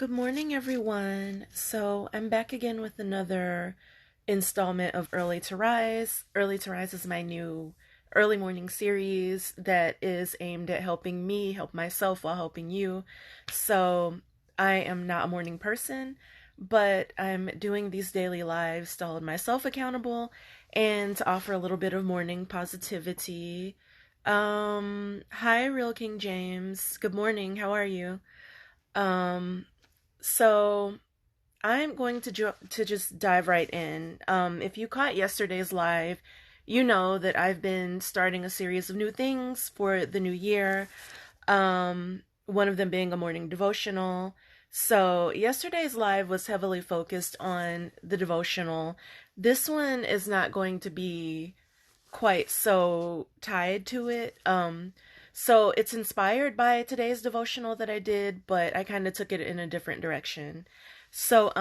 Good morning, everyone. So, I'm back again with another installment of Early to Rise. Early to Rise is my new early morning series that is aimed at helping me help myself while helping you. So, I am not a morning person, but I'm doing these daily lives to hold myself accountable and to offer a little bit of morning positivity. Hi, Real King James. Good morning. How are you? Um, so I'm going to just dive right in. If you caught yesterday's live, you know that I've been starting a series of new things for the new year. One of them being a morning devotional. So yesterday's live was heavily focused on the devotional. This one is not going to be quite so tied to it. So it's inspired by today's devotional that I did, but I kind of took it in a different direction. So,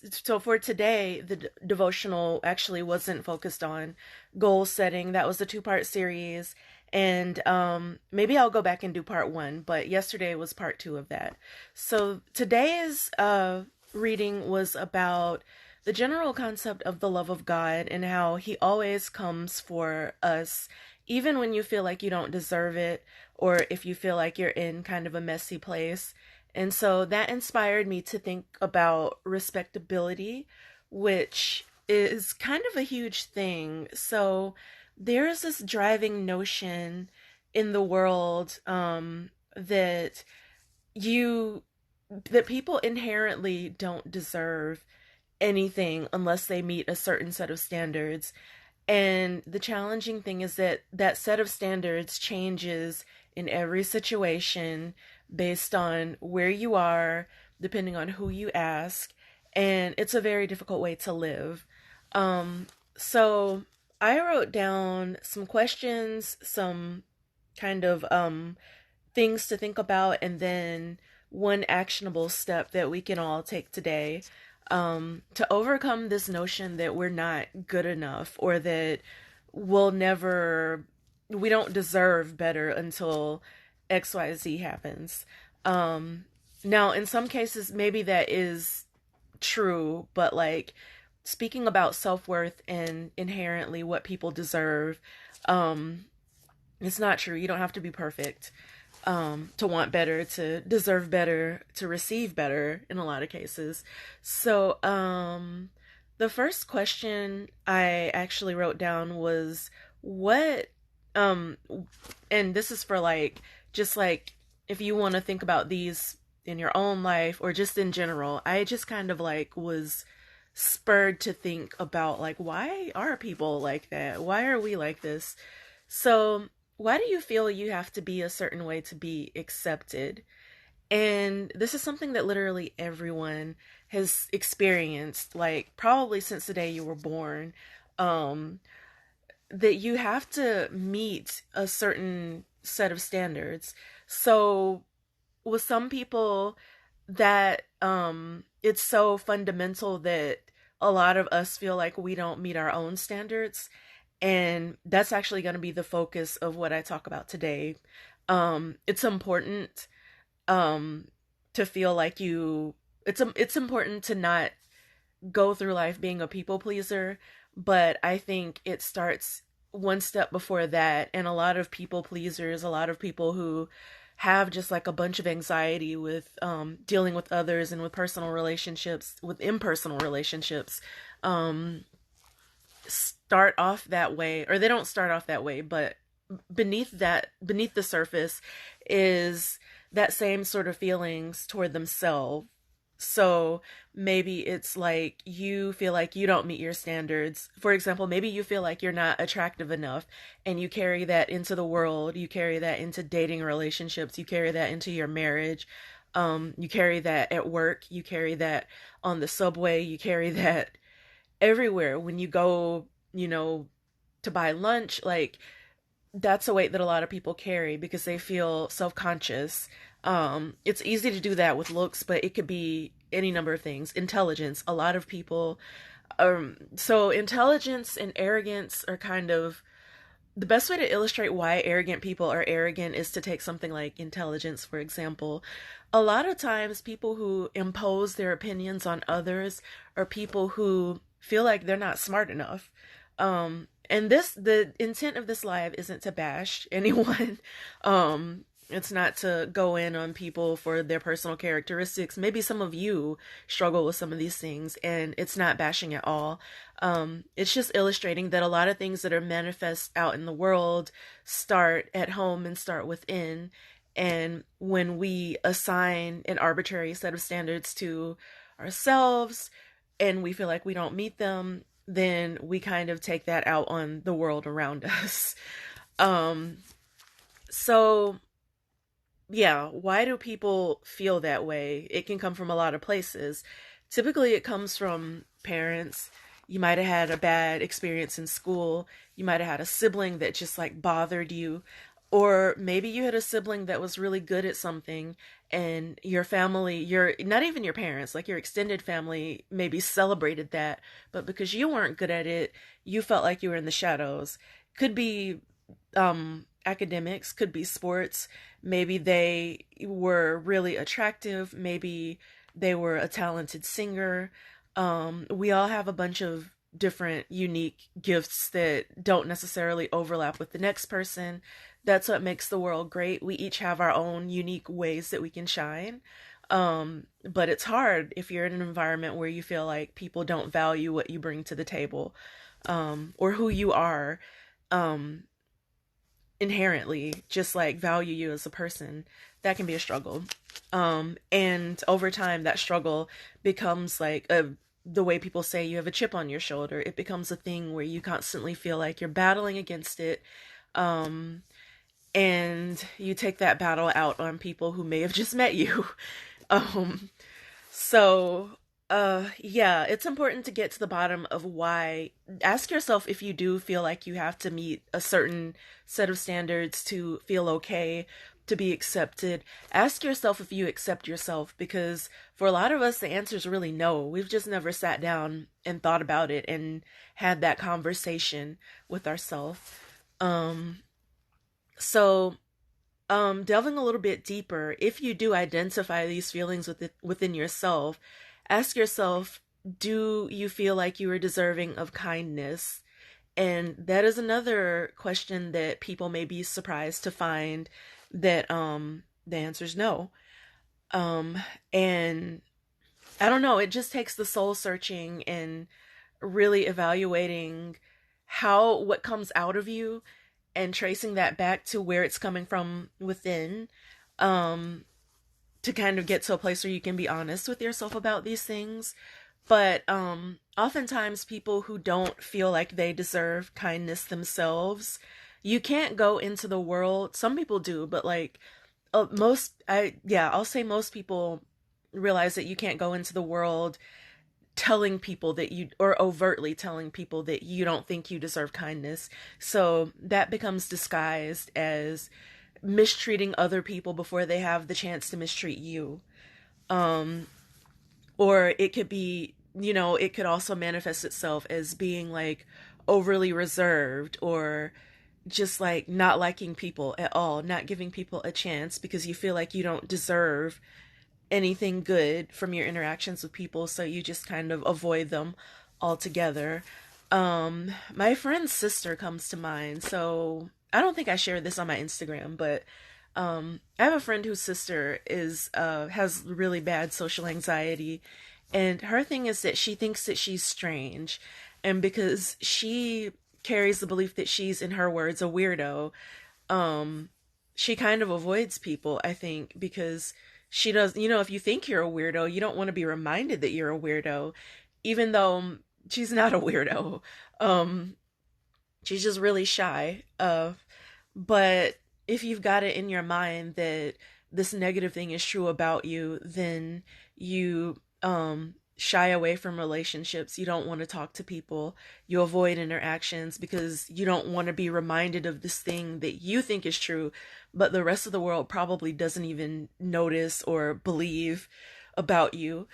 so for today, the devotional actually wasn't focused on goal setting. That was a two-part series, and maybe I'll go back and do part one, but yesterday was part two of that. So today's reading was about the general concept of the love of God and how He always comes for us, even when you feel like you don't deserve it, or if you feel like you're in kind of a messy place. And so that inspired me to think about respectability, which is kind of a huge thing. So there's this driving notion in the world that you that people inherently don't deserve anything unless they meet a certain set of standards. And the challenging thing is that that set of standards changes in every situation based on where you are, depending on who you ask. And it's a very difficult way to live. So I wrote down some questions, some kind of things to think about, and then one actionable step that we can all take today to overcome this notion that we're not good enough or that we'll never, we don't deserve better until XYZ happens. Now, in some cases, maybe that is true, but like speaking about self worth and inherently what people deserve, um, it's not true. You don't have to be perfect to want better, to deserve better, to receive better in a lot of cases. So, the first question I actually wrote down was what, um, and this is for like, just like if you want to think about these in your own life or just in general, I just kind of like was spurred to think about like, why are people like that? Why are we like this? So, why do you feel you have to be a certain way to be accepted? And this is something that literally everyone has experienced, like probably since the day you were born, um, that you have to meet a certain set of standards. So with some people that it's so fundamental that a lot of us feel like we don't meet our own standards, and that's actually going to be the focus of what I talk about today. It's important um to feel like it's important to not go through life being a people pleaser, but I think it starts one step before that. And a lot of people pleasers, a lot of people who have just like a bunch of anxiety with dealing with others and with personal relationships, with impersonal relationships, um, start off that way, or they don't start off that way, but beneath the surface is that same sort of feelings toward themselves. So maybe it's like you feel like you don't meet your standards. For example, maybe you feel like you're not attractive enough and you carry that into the world. You carry that into dating relationships. You carry that into your marriage. You carry that at work. You carry that on the subway. You carry that everywhere when you go, to buy lunch. Like that's a weight that a lot of people carry because they feel self-conscious. It's easy to do that with looks, but it could be any number of things. Intelligence. A lot of people, so intelligence and arrogance are kind of The best way to illustrate why arrogant people are arrogant is to take something like intelligence, for example. A lot of times, people who impose their opinions on others are people who feel like they're not smart enough. And the intent of this live isn't to bash anyone. It's not to go in on people for their personal characteristics. Maybe some of you struggle with some of these things, and it's not bashing at all. It's just illustrating that a lot of things that are manifest out in the world start at home and start within. And when we assign an arbitrary set of standards to ourselves and we feel like we don't meet them, then we kind of take that out on the world around us. Um, so yeah, why do people feel that way? It can come from a lot of places. Typically, it comes from parents. You might have had a bad experience in school. You might have had a sibling that just like bothered you. Or maybe you had a sibling that was really good at something and your family, your not even your parents, like your extended family maybe celebrated that, but because you weren't good at it, you felt like you were in the shadows. Could be academics, could be sports. Maybe they were really attractive. Maybe they were a talented singer. We all have a bunch of different unique gifts that don't necessarily overlap with the next person. That's what makes the world great. We each have our own unique ways that we can shine. But it's hard if you're in an environment where you feel like people don't value what you bring to the table, or who you are. Um, Inherently just like value you as a person. That can be a struggle. And over time that struggle becomes like the way people say you have a chip on your shoulder. It becomes a thing where you constantly feel like you're battling against it. um and you take that battle out on people who may have just met you. um so, yeah, it's important to get to the bottom of why. Ask yourself if you do feel like you have to meet a certain set of standards to feel okay, to be accepted. Ask yourself if you accept yourself, because for a lot of us, the answer is really no. We've just never sat down and thought about it and had that conversation with ourselves. Um, so, delving a little bit deeper, if you do identify these feelings within yourself, ask yourself, do you feel like you are deserving of kindness? And that is another question that people may be surprised to find that the answer is no. Um, and I don't know, it just takes the soul searching and really evaluating how what comes out of you and tracing that back to where it's coming from within, um to kind of get to a place where you can be honest with yourself about these things. But oftentimes people who don't feel like they deserve kindness themselves, you can't go into the world. Some people do, but like most I yeah, I'll say most people realize that you can't go into the world telling people that you, or overtly telling people that you don't think you deserve kindness. So that becomes disguised as mistreating other people before they have the chance to mistreat you. Um, or it could be, it could also manifest itself as being like overly reserved, or just like not liking people at all, not giving people a chance because you feel like you don't deserve anything good from your interactions with people, so you just kind of avoid them altogether. My friend's sister comes to mind. So I don't think I shared this on my Instagram, but I have a friend whose sister is has really bad social anxiety, and her thing is that she thinks that she's strange, and because she carries the belief that she's, in her words, a weirdo, um, she kind of avoids people, I think, because she does, if you think you're a weirdo, you don't want to be reminded that you're a weirdo, even though she's not a weirdo. Um, she's just really shy. But if you've got it in your mind that this negative thing is true about you, then you shy away from relationships. You don't want to talk to people. You avoid interactions because you don't want to be reminded of this thing that you think is true, but the rest of the world probably doesn't even notice or believe about you,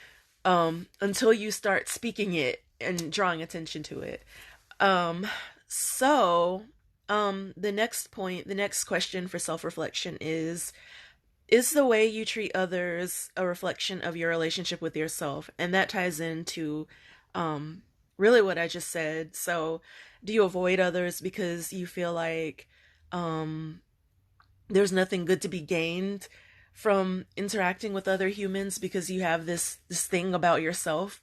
until you start speaking it and drawing attention to it. Um, so The next point, the next question for self-reflection is the way you treat others a reflection of your relationship with yourself? And that ties into um really what I just said. So, do you avoid others because you feel like um there's nothing good to be gained from interacting with other humans because you have this thing about yourself?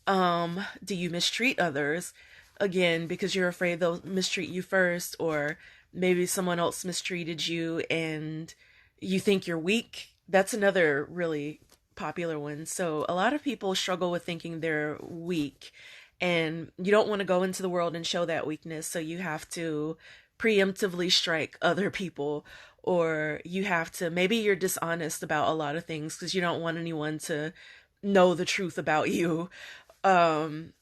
Do you mistreat others again because you're afraid they'll mistreat you first, or maybe someone else mistreated you and you think you're weak? That's another really popular one. So a lot of people struggle with thinking they're weak, and you don't want to go into the world and show that weakness, so you have to preemptively strike other people, or you have to, maybe you're dishonest about a lot of things because you don't want anyone to know the truth about you, um,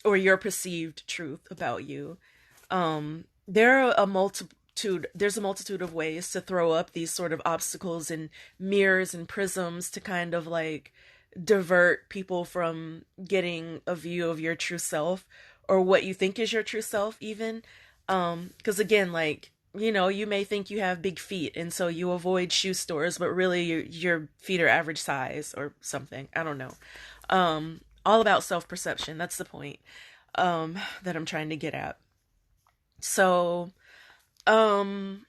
or your perceived truth about you. There are a multitude. There's a multitude of ways to throw up these sort of obstacles and mirrors and prisms to kind of like divert people from getting a view of your true self, or what you think is your true self, even. Because again, like, you may think you have big feet, and so you avoid shoe stores, but really your feet are average size or something. I don't know. All about self perception. That's the point that I'm trying to get at. So, um,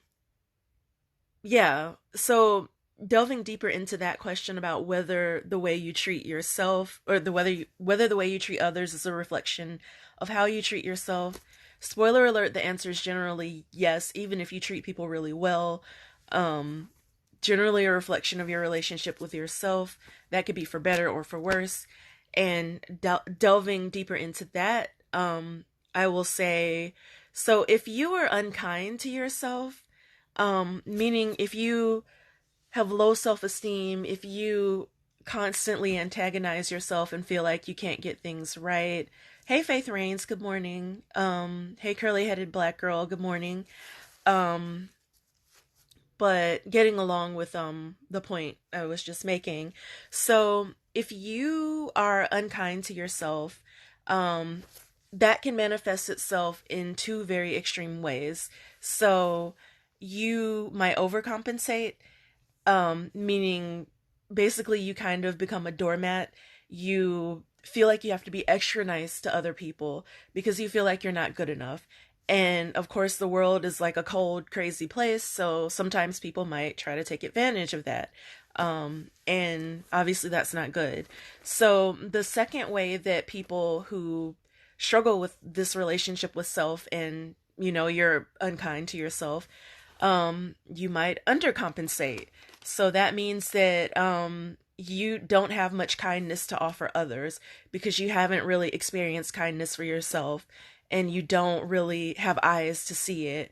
yeah. So delving deeper into that question about whether the way you treat yourself, or whether the way you treat others is a reflection of how you treat yourself. Spoiler alert, the answer is generally yes, even if you treat people really well. Um, Generally a reflection of your relationship with yourself. That could be for better or for worse. And delving deeper into that, I will say, so if you are unkind to yourself, meaning if you have low self esteem, if you constantly antagonize yourself and feel like you can't get things right. Hey, Faith Rains, good morning. Hey, curly headed black girl, good morning. Um, but getting along with the point I was just making. So if you are unkind to yourself, um that can manifest itself in two very extreme ways. So you might overcompensate, meaning basically you kind of become a doormat. You feel like you have to be extra nice to other people because you feel like you're not good enough. And of course, the world is like a cold, crazy place, so sometimes people might try to take advantage of that. And obviously, that's not good. So, the second way that people who struggle with this relationship with self, and you're unkind to yourself, you might undercompensate. So that means that you don't have much kindness to offer others because you haven't really experienced kindness for yourself, and you don't really have eyes to see it,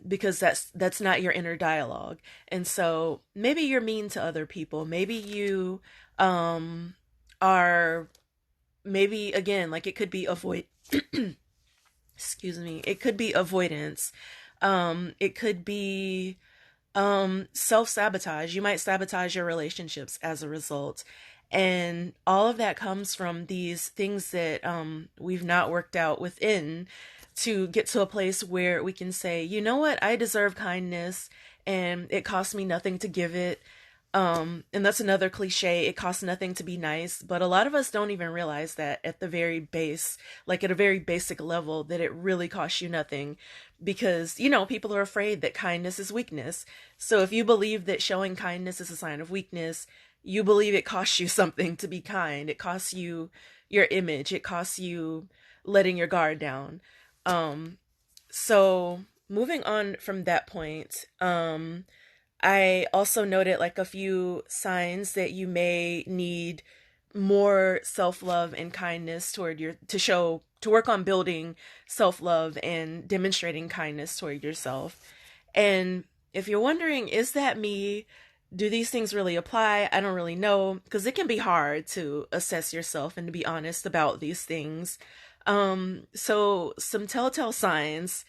because that's not your inner dialogue. And so maybe you're mean to other people. Maybe you are, maybe again, like, it could be avoid excuse me, it could be avoidance. It could be self sabotage. You might sabotage your relationships as a result. And all of that comes from these things that we've not worked out within to get to a place where we can say, you know what, I deserve kindness and it costs me nothing to give it. And that's another cliche. It costs nothing to be nice, but a lot of us don't even realize that at the very base, like at a very basic level, that it really costs you nothing, because, people are afraid that kindness is weakness. So if you believe that showing kindness is a sign of weakness, you believe it costs you something to be kind. It costs you your image. It costs you letting your guard down. Um, so moving on from that point, I also noted like a few signs that you may need more self-love and kindness toward your to work on building self-love and demonstrating kindness toward yourself. And if you're wondering, is that me? Do these things really apply? I don't really know, because it can be hard to assess yourself and to be honest about these things. So some telltale signs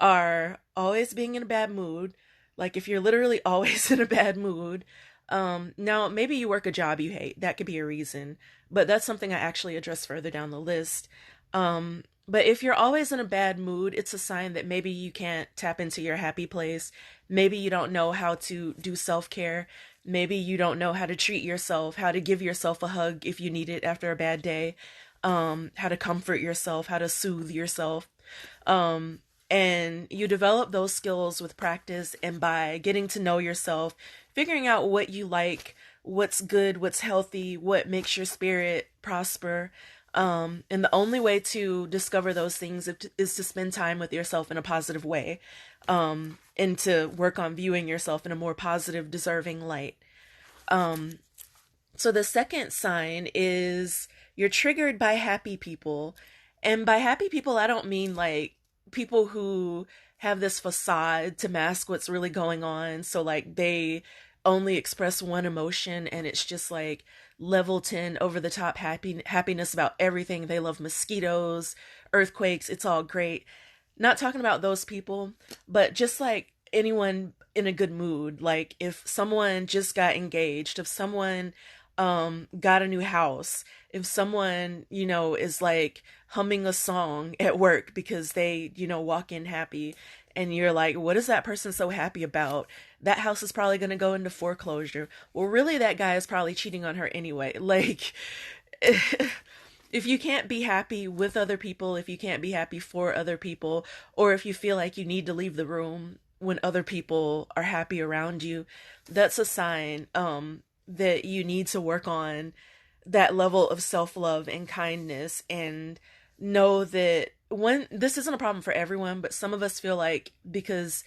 are always being in a bad mood. Like if you're literally always in a bad mood. Now maybe you work a job you hate. That could be a reason, but that's something I actually address further down the list. But if you're always in a bad mood, it's a sign that maybe you can't tap into your happy place. Maybe you don't know how to do self care. Maybe you don't know how to treat yourself, how to give yourself a hug if you need it after a bad day, how to comfort yourself, how to soothe yourself. Um, and you develop those skills with practice and by getting to know yourself, figuring out what you like, what's good, what's healthy, what makes your spirit prosper. And the only way to discover those things is to spend time with yourself in a positive way, and to work on viewing yourself in a more positive, deserving light. Um, so the second sign is you're triggered by happy people. And by happy people, I don't mean like people who have this facade to mask what's really going on. So like they only express one emotion and it's just like level 10 over the top happiness about everything. They love mosquitoes, earthquakes, it's all great. Not talking about those people, but just like anyone in a good mood. Like if someone just got engaged, if someone got a new house, if someone, is like humming a song at work because they, walk in happy and you're like, what is that person so happy about? That house is probably going to go into foreclosure. Well, really that guy is probably cheating on her anyway. Like if you can't be happy with other people, if you can't be happy for other people, or if you feel like you need to leave the room when other people are happy around you, that's a sign that you need to work on that level of self-love and kindness, and know that when this isn't a problem for everyone, but some of us feel like because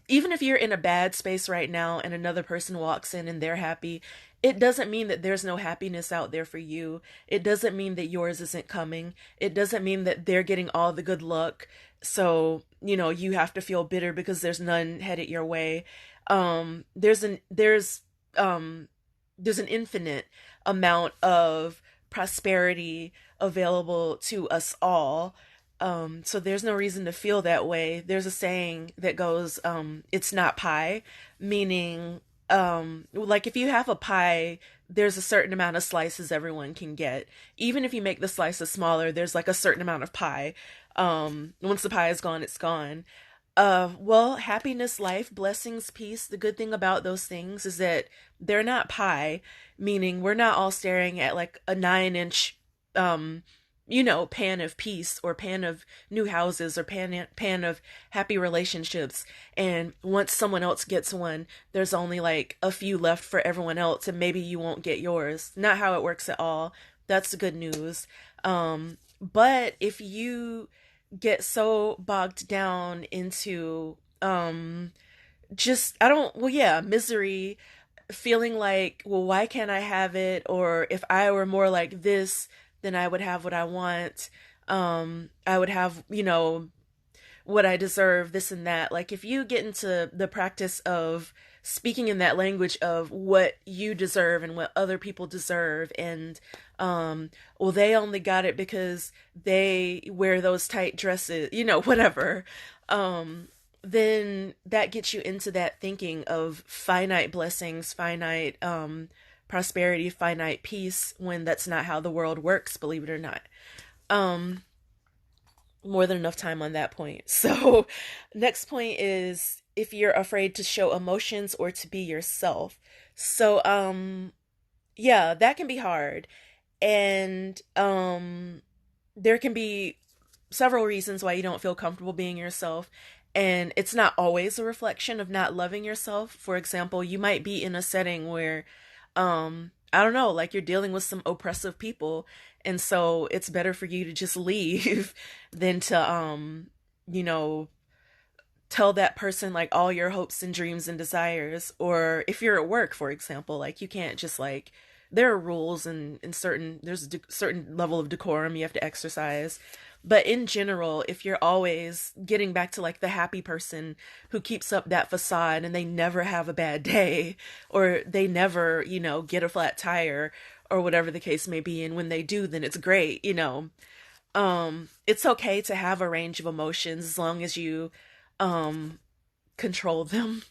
even if you're in a bad space right now and another person walks in and they're happy, it doesn't mean that there's no happiness out there for you. It doesn't mean that yours isn't coming. It doesn't mean that they're getting all the good luck. So, you have to feel bitter because there's none headed your way. Um, there's an there's there's an infinite amount of prosperity available to us all. So there's no reason to feel that way. There's a saying that goes, it's not pie, meaning, like if you have a pie, there's a certain amount of slices everyone can get. Even if you make the slices smaller, there's like a certain amount of pie. Once the pie is gone, it's gone. Well, happiness, life, blessings, peace. The good thing about those things is that they're not pie, meaning we're not all staring at like a 9-inch, pan of peace or pan of new houses or pan of happy relationships. And once someone else gets one, there's only like a few left for everyone else, and maybe you won't get yours. Not how it works at all. That's the good news. But if you get so bogged down into just I don't well yeah misery, feeling like, well, why can't I have it, or if I were more like this then I would have what I want. I would have, what I deserve, this and that. Like if you get into the practice of speaking in that language of what you deserve and what other people deserve, and well, they only got it because they wear those tight dresses, whatever. Then that gets you into that thinking of finite blessings, finite prosperity, finite peace, when that's not how the world works, believe it or not. Um, More than enough time on that point. So, next point is if you're afraid to show emotions or to be yourself. So, yeah, that can be hard. And there can be several reasons why you don't feel comfortable being yourself. And it's not always a reflection of not loving yourself. For example, you might be in a setting where, I don't know, like you're dealing with some oppressive people. And so it's better for you to just leave than to, you know, tell that person like all your hopes and dreams and desires. Or if you're at work, for example, like you can't just like, there are rules and certain, there's a certain level of decorum you have to exercise. But in general, if you're always getting back to like the happy person who keeps up that facade and they never have a bad day, or they never, get a flat tire or whatever the case may be, and when they do, then it's great. It's okay to have a range of emotions as long as you um control them.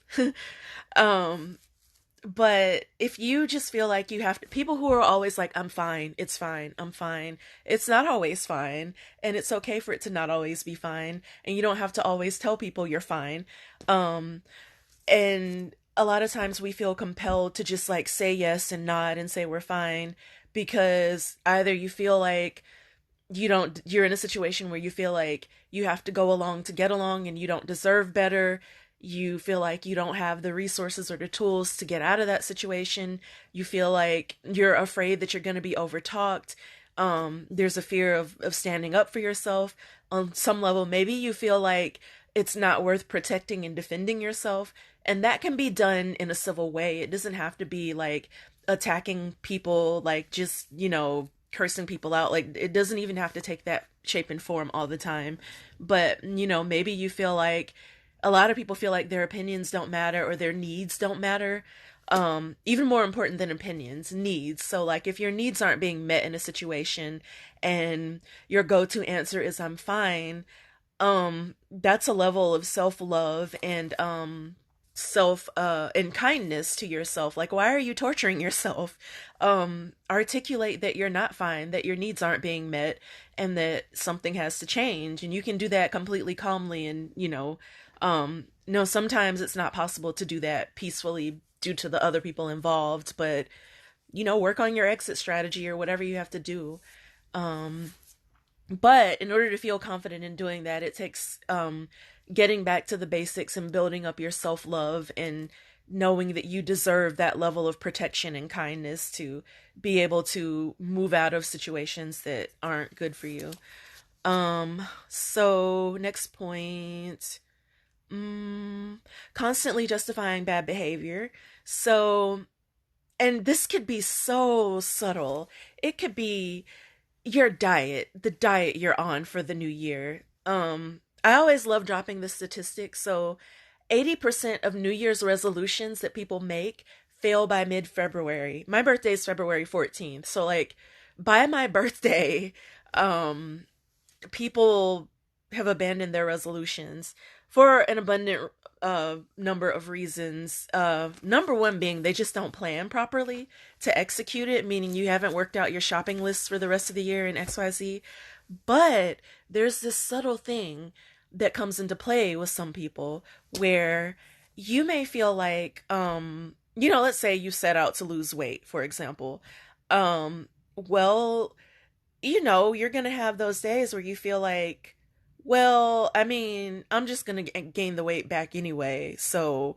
um But if you just feel like you have to, people who are always like, I'm fine, it's fine, I'm fine, it's not always fine. And it's okay for it to not always be fine. And you don't have to always tell people you're fine. Um, and a lot of times we feel compelled to just like say yes and nod and say we're fine because either you feel like you're in a situation where you feel like you have to go along to get along and you don't deserve better. You feel like you don't have the resources or the tools to get out of that situation. You feel like you're afraid that you're going to be overtalked. There's a fear of standing up for yourself. On some level, maybe you feel like it's not worth protecting and defending yourself. And that can be done in a civil way. It doesn't have to be like attacking people, like just, cursing people out. Like it doesn't even have to take that shape and form all the time. But, maybe you feel like a lot of people feel like their opinions don't matter or their needs don't matter. Even more important than opinions, needs. So like if your needs aren't being met in a situation and your go-to answer is I'm fine, that's a level of self-love and self and kindness to yourself. Like why are you torturing yourself? Articulate that you're not fine, that your needs aren't being met, and that something has to change. And you can do that completely calmly and, no, sometimes it's not possible to do that peacefully due to the other people involved, but work on your exit strategy or whatever you have to do. Um but in order to feel confident in doing that, it takes getting back to the basics and building up your self love and knowing that you deserve that level of protection and kindness to be able to move out of situations that aren't good for you. So next point, constantly justifying bad behavior. So, and this could be so subtle. It could be your diet, the diet you're on for the new year. I always love dropping the statistics. So 80% of New Year's resolutions that people make fail by mid-February. My birthday is February 14th. So like by my birthday, um people have abandoned their resolutions for an abundant number of reasons. Number one being they just don't plan properly to execute it, meaning you haven't worked out your shopping list for the rest of the year in XYZ. But there's this subtle thing that comes into play with some people where you may feel like, let's say you set out to lose weight, for example. Well, you're going to have those days where you feel like, well, I mean, I'm just going to gain the weight back anyway. So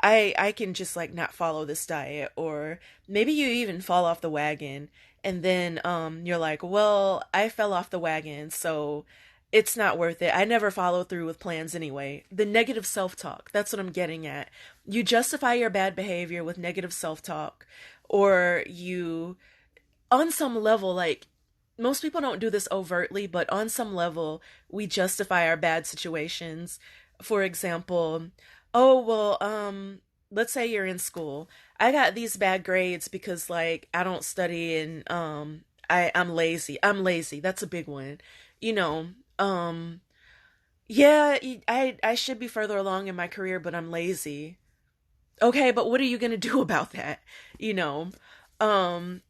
I can just like not follow this diet, or maybe you even fall off the wagon and then you're like, well, I fell off the wagon, so it's not worth it. I never follow through with plans anyway. The negative self-talk, that's what I'm getting at. You justify your bad behavior with negative self-talk, or you on some level, like most people don't do this overtly, but on some level, we justify our bad situations. For example, oh, well, let's say you're in school. I got these bad grades because like I don't study and I'm lazy. I'm lazy. That's a big one. You know, um yeah, I should be further along in my career, but I'm lazy. Okay, but what are you going to do about that? You know, um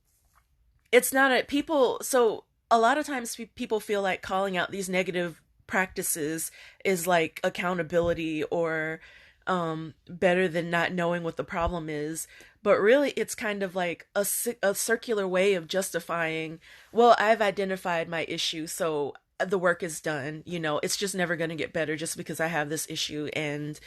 it's not a people so a lot of times people feel like calling out these negative practices is like accountability or better than not knowing what the problem is, but really it's kind of like a circular way of justifying, well, I've identified my issue, so the work is done. It's just never going to get better just because I have this issue, and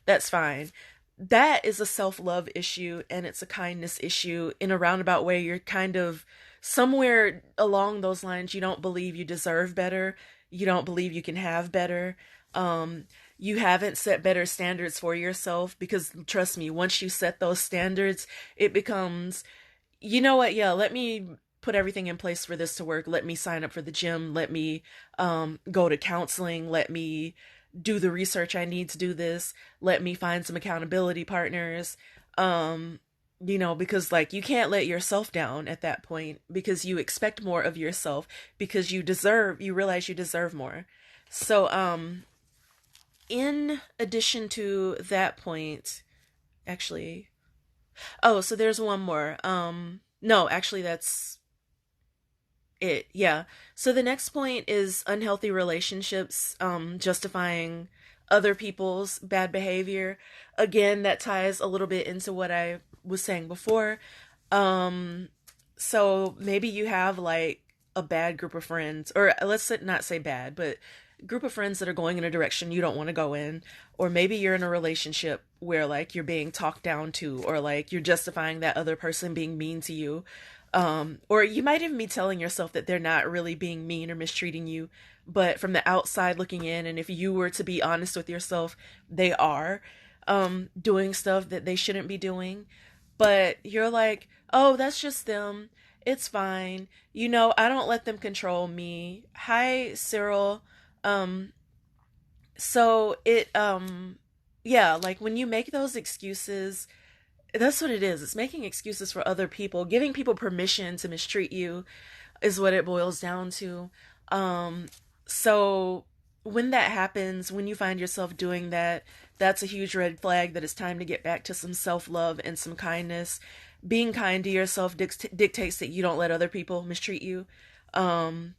that's fine. That is a self-love issue, and it's a kindness issue in a roundabout way. You're kind of somewhere along those lines. You don't believe you deserve better. You don't believe you can have better. You haven't set better standards for yourself, because trust me, once you set those standards, it becomes, you know what, yeah, let me put everything in place for this to work. Let me sign up for the gym. Let me go to counseling. Let me do the research I need to do this. Let me find some accountability partners. Because like you can't let yourself down at that point, because you expect more of yourself, because you realize you deserve more. So, in addition to that point, actually, Oh, so there's one more. No, actually that's it. Yeah. So the next point is unhealthy relationships, justifying other people's bad behavior. Again, that ties a little bit into what I was saying before. Um, so maybe you have like a bad group of friends, or not say bad, but group of friends that are going in a direction you don't want to go in, or maybe you're in a relationship where like you're being talked down to, or like you're justifying that other person being mean to you. Or you might even be telling yourself that they're not really being mean or mistreating you, but from the outside looking in, and if you were to be honest with yourself, they are doing stuff that they shouldn't be doing. But you're like, oh, that's just them. It's fine. I don't let them control me. Hi, Cyril. Um, yeah, like when you make those excuses, that's what it is. It's making excuses for other people, giving people permission to mistreat you is what it boils down to. Um, so when that happens, when you find yourself doing that, that's a huge red flag that it's time to get back to some self love and some kindness. Being kind to yourself dictates that you don't let other people mistreat you. Um,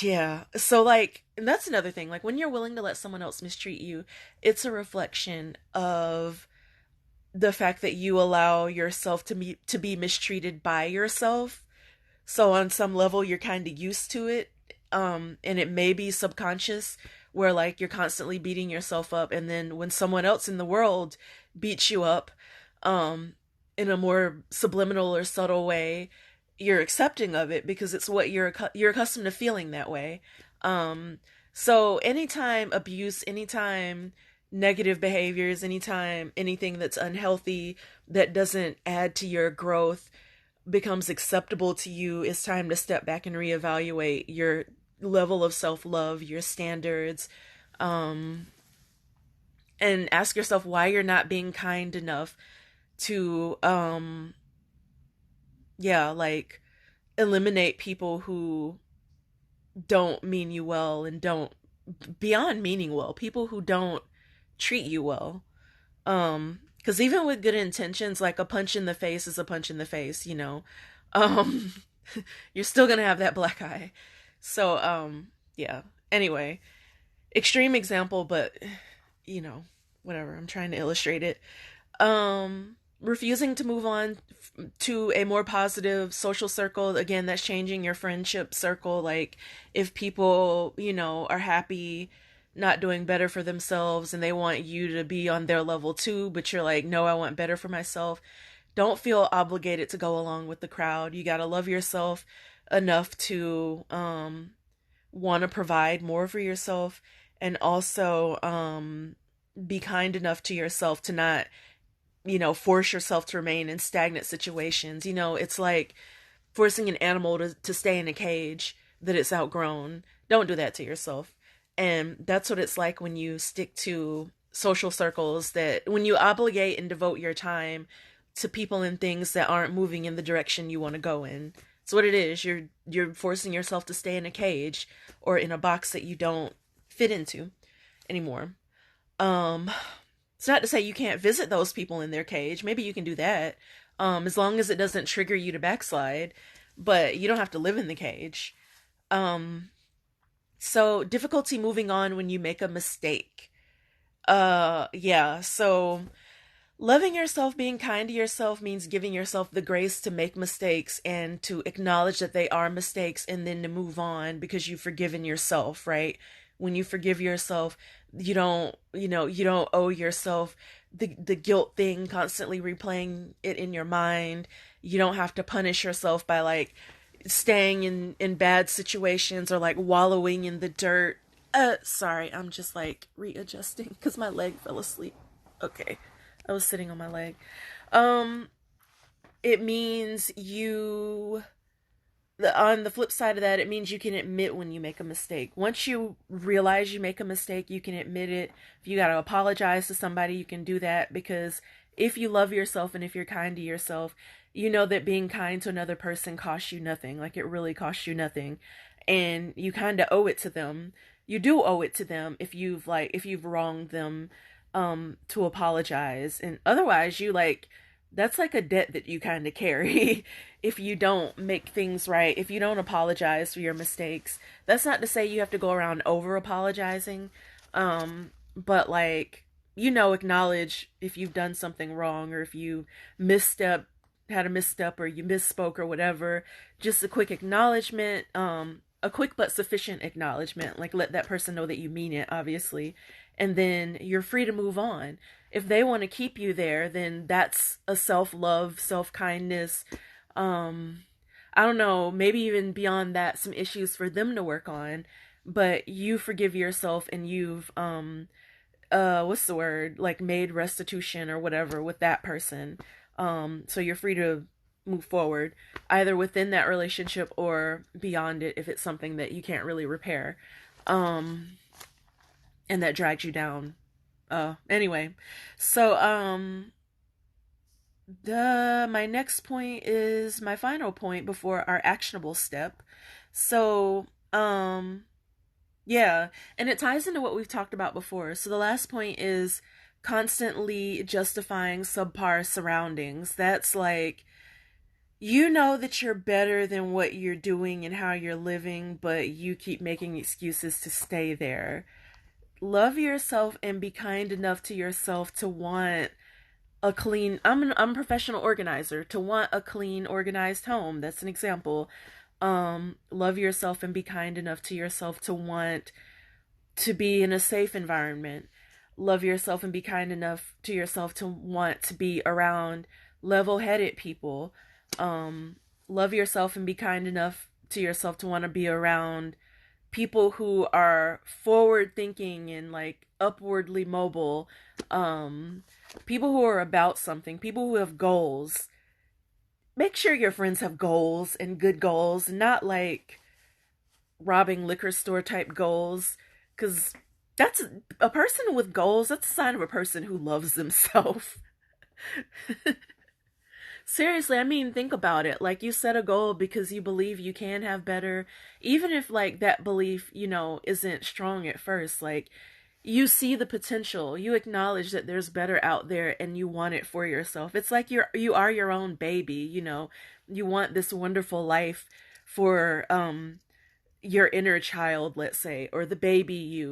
yeah. So, like, and that's another thing. Like, when you're willing to let someone else mistreat you, it's a reflection of the fact that you allow yourself to be mistreated by yourself. So on some level you're kind of used to it, and it may be subconscious, where like you're constantly beating yourself up, and then when someone else in the world beats you up, um in a more subliminal or subtle way, you're accepting of it because it's what you're accustomed to feeling that way. So anytime abuse, anytime negative behaviors, anytime anything that's unhealthy that doesn't add to your growth becomes acceptable to you, it's time to step back and reevaluate your level of self-love, your standards, um, and ask yourself why you're not being kind enough to, yeah, like eliminate people who don't mean you well and don't, beyond meaning well, people who don't treat you well. Because even with good intentions, like a punch in the face is a punch in the face. Um, you're still gonna have that black eye. So, yeah. Anyway, extreme example, but you know, whatever. I'm trying to illustrate it. Refusing to move on to a more positive social circle. Again, that's changing your friendship circle. Like, if people, are happy, not doing better for themselves, and they want you to be on their level too, but you're like, no, I want better for myself. Don't feel obligated to go along with the crowd. You got to love yourself enough to want to provide more for yourself, and also be kind enough to yourself to not, force yourself to remain in stagnant situations. It's like forcing an animal to stay in a cage that it's outgrown. Don't do that to yourself. And that's what it's like when you stick to social circles, that when you obligate and devote your time to people and things that aren't moving in the direction you want to go in. It's what it is. You're forcing yourself to stay in a cage or in a box that you don't fit into anymore. Um it's not to say you can't visit those people in their cage. Maybe you can do that. As long as it doesn't trigger you to backslide, but you don't have to live in the cage. Um so difficulty moving on when you make a mistake. Yeah, so loving yourself, being kind to yourself means giving yourself the grace to make mistakes and to acknowledge that they are mistakes, and then to move on because you've forgiven yourself, right? When you forgive yourself, you don't owe yourself the guilt thing, constantly replaying it in your mind. You don't have to punish yourself by like staying in bad situations or like wallowing in the dirt. Sorry, I'm just like readjusting because my leg fell asleep. Okay. I was sitting on my leg. Um, it means on the flip side of that, it means you can admit when you make a mistake. Once you realize you make a mistake, you can admit it. If you got to apologize to somebody, you can do that, because if you love yourself and if you're kind to yourself, you know that being kind to another person costs you nothing. Like, it really costs you nothing. And you kind of owe it to them. You do owe it to them if you've wronged them, to apologize. And otherwise, you like That's like a debt that you kind of carry if you don't make things right, if you don't apologize for your mistakes. That's not to say you have to go around over apologizing, but like, acknowledge if you've done something wrong, or if you misstep, had a misstep, or you misspoke or whatever. Just a quick acknowledgement, a quick but sufficient acknowledgement, like let that person know that you mean it, obviously, and then you're free to move on. If they want to keep you there, then that's a self-love, self-kindness. um I don't know, maybe even beyond that, some issues for them to work on. But you forgive yourself, and you've what's the word, like made restitution or whatever with that person. So you're free to move forward, either within that relationship or beyond it, if it's something that you can't really repair, um and that drags you down. Anyway, so the my next point is my final point before our actionable step. So yeah, and it ties into what we've talked about before. So the last point is constantly justifying subpar surroundings. That's like, you know that you're better than what you're doing and how you're living, but you keep making excuses to stay there. Love yourself and be kind enough to yourself to want a clean, I'm a professional organizer, to want a clean, organized home. That's an example. Love yourself and be kind enough to yourself to want to be in a safe environment. Love yourself and be kind enough to yourself to want to be around level-headed people. Love yourself and be kind enough to yourself to want to be around people who are forward thinking and like upwardly mobile. People who are about something, people who have goals. Make sure your friends have goals, and good goals, not like robbing liquor store type goals. Because that's a person with goals, that's a sign of a person who loves themselves. Seriously, I mean, think about it. Like, you set a goal because you believe you can have better, even if like that belief, isn't strong at first. Like, you see the potential, you acknowledge that there's better out there, and you want it for yourself. It's like you are your own baby. You want this wonderful life for your inner child, let's say, or the baby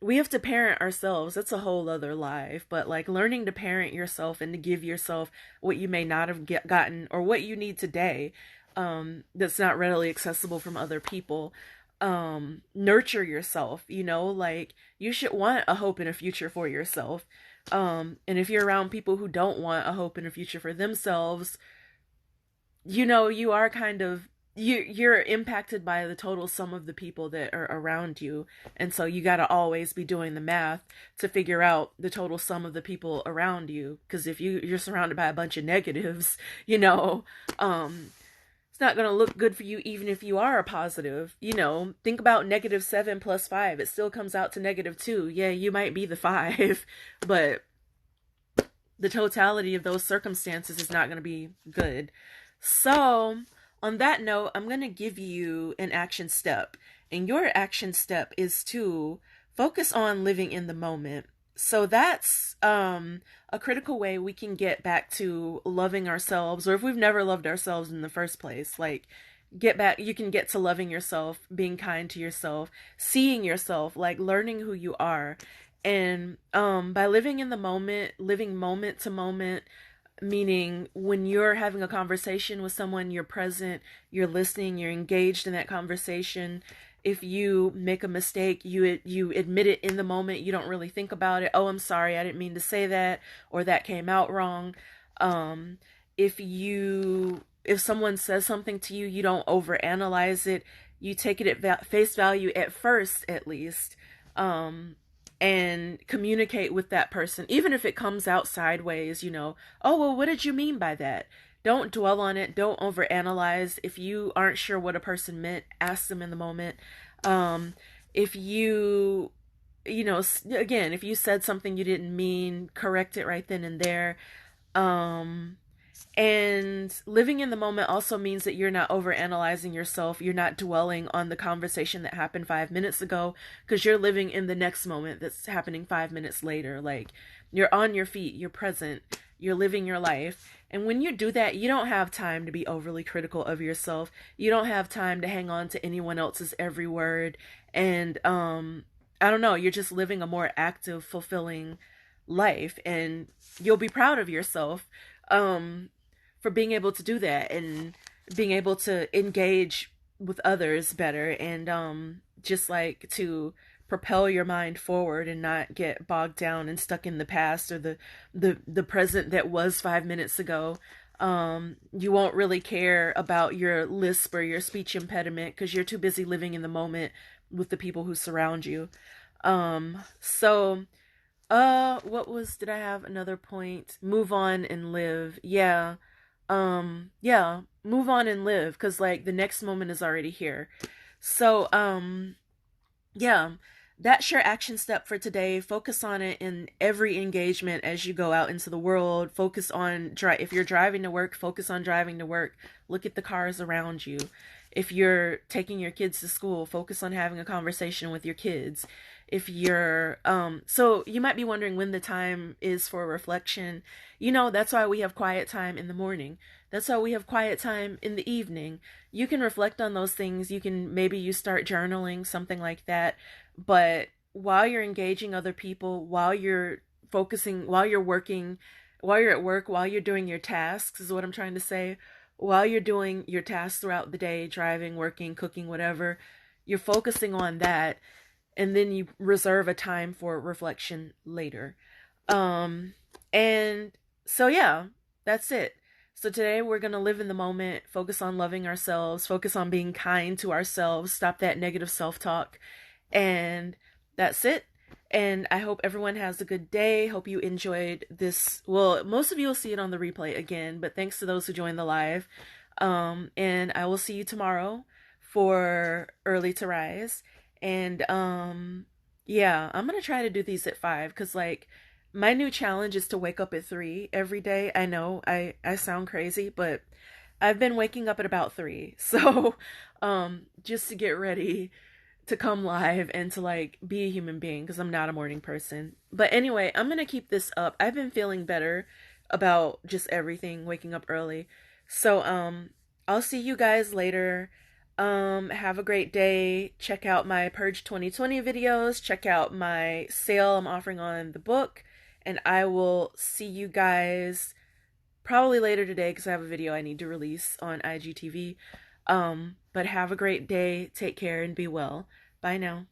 we have to parent ourselves. That's a whole other life. But like, learning to parent yourself and to give yourself what you may not have gotten, or what you need today, that's not readily accessible from other people. Nurture yourself, like, you should want a hope and a future for yourself. And if you're around people who don't want a hope and a future for themselves, you are kind of, you're impacted by the total sum of the people that are around you. And so you got to always be doing the math to figure out the total sum of the people around you. Because if you're surrounded by a bunch of negatives, it's not going to look good for you, even if you are a positive. Think about -7 plus 5. It still comes out to -2. Yeah, you might be the 5, but the totality of those circumstances is not going to be good. So, on that note, I'm going to give you an action step. And your action step is to focus on living in the moment. So that's a critical way we can get back to loving ourselves, or if we've never loved ourselves in the first place, like, you can get to loving yourself, being kind to yourself, seeing yourself, like learning who you are. And by living in the moment, living moment to moment, meaning when you're having a conversation with someone, you're present, you're listening, you're engaged in that conversation. If you make a mistake, you admit it in the moment. You don't really think about it. Oh, I'm sorry, I didn't mean to say that, or that came out wrong. If someone says something to you, you don't overanalyze it. You take it at face value at first, at least. And communicate with that person, even if it comes out sideways. Oh, well, what did you mean by that? Don't dwell on it. Don't overanalyze. If you aren't sure what a person meant, ask them in the moment. If again, if you said something you didn't mean, correct it right then and there. And living in the moment also means that you're not overanalyzing yourself. You're not dwelling on the conversation that happened 5 minutes ago, because you're living in the next moment that's happening 5 minutes later. Like, you're on your feet, you're present, you're living your life. And when you do that, you don't have time to be overly critical of yourself. You don't have time to hang on to anyone else's every word. And I don't know, you're just living a more active, fulfilling life, and you'll be proud of yourself um for being able to do that and being able to engage with others better, and just like to propel your mind forward and not get bogged down and stuck in the past or the present that was 5 minutes ago. You won't really care about your lisp or your speech impediment because you're too busy living in the moment with the people who surround you. So what was, did I have another point? Move on and live. Yeah. Yeah, move on and live, because like the next moment is already here. So yeah, that's your action step for today. Focus on it in every engagement as you go out into the world. Focus on if you're driving to work, focus on driving to work. Look at the cars around you. If you're taking your kids to school, focus on having a conversation with your kids. If you're so you might be wondering when the time is for reflection. You know, that's why we have quiet time in the morning. That's why we have quiet time in the evening. You can reflect on those things. You can, maybe you start journaling, something like that. But while you're engaging other people, while you're focusing, while you're working, while you're at work, while you're doing your tasks, is what I'm trying to say. While you're doing your tasks throughout the day, driving, working, cooking, whatever, you're focusing on that, and then you reserve a time for reflection later. Um, and so, yeah, that's it. So today we're going to live in the moment, focus on loving ourselves, focus on being kind to ourselves, stop that negative self-talk. And that's it. And I hope everyone has a good day. Hope you enjoyed this. Well, most of you will see it on the replay again, but thanks to those who joined the live. And I will see you tomorrow for Early to Rise. And yeah, I'm gonna try to do these at 5, because like my new challenge is to wake up at 3 every day. I know I sound crazy, but I've been waking up at about 3. So just to get ready to come live and to like be a human being, because I'm not a morning person. But anyway, I'm gonna keep this up. I've been feeling better about just everything, waking up early. So I'll see you guys later. Have a great day. Check out my Purge 2020 videos. Check out my sale I'm offering on the book. And I will see you guys probably later today, because I have a video I need to release on IGTV. But have a great day. Take care and be well. Bye now.